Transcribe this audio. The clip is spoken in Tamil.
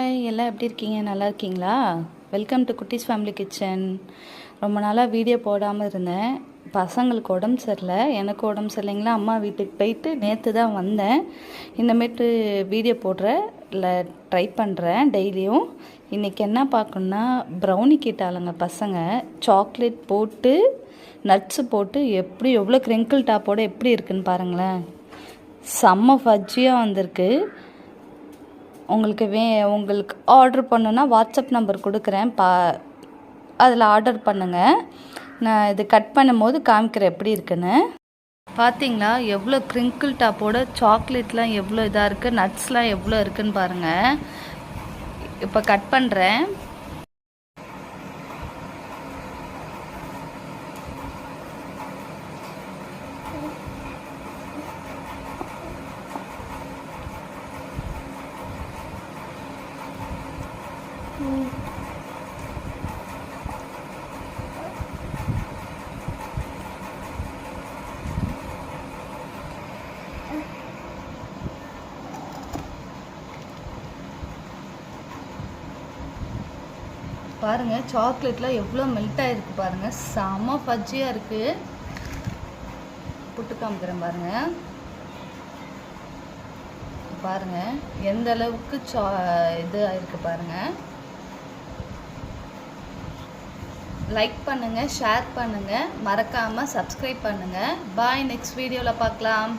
ஹாய், எல்லாம் எப்படி இருக்கீங்க? நல்லா இருக்கீங்களா? வெல்கம் டு குட்டீஸ் ஃபேமிலி கிச்சன். ரொம்ப நாளாக வீடியோ போடாமல் இருந்தேன். பசங்களுக்கு உடம்பு சரியில்லை, எனக்கு உடம்பு சரியில்லைங்களா. அம்மா வீட்டுக்கு போயிட்டு நேற்று தான் வந்தேன். இந்தமாரி வீடியோ இல்லை ட்ரை பண்ணுறேன் டெய்லியும். இன்றைக்கி என்ன பார்க்கணுன்னா, ப்ரௌனி கேட்டாலுங்க பசங்க. சாக்லேட் போட்டு நட்ஸு போட்டு எவ்வளோ க்ரிங்கிள் டாப்போடு எப்படி இருக்குன்னு பாருங்களேன். செம்ம ஃபஜ்ஜியாக வந்திருக்கு. உங்களுக்கு ஆர்டர் பண்ணுன்னா வாட்ஸ்அப் நம்பர் கொடுக்குறேன். அதில் ஆர்டர் பண்ணுங்கள். நான் இது கட் பண்ணும்போது காமிக்கிறேன் எப்படி இருக்குன்னு. பார்த்தீங்களா எவ்வளோ க்ரிங்கிள் டாப்போட சாக்லேட்லாம் எவ்வளோ இதாக இருக்குது, நட்ஸ்லாம் எவ்வளோ இருக்குதுன்னு பாருங்கள். இப்போ கட் பண்ணுறேன். பாருங்கள் சாக்லேட்லாம் எவ்வளோ மெல்ட் ஆகிருக்கு பாருங்கள். செம்ம ஃபஜ்ஜியாக இருக்குது. புட்டு காமிக்கிறேன் பாருங்கள். பாருங்கள் எந்த அளவுக்கு இது ஆகிருக்கு பாருங்கள். லைக் பண்ணுங்கள், ஷேர் பண்ணுங்கள், மறக்காமல் சப்ஸ்கிரைப் பண்ணுங்கள். பாய், நெக்ஸ்ட் வீடியோவில் பார்க்கலாம்.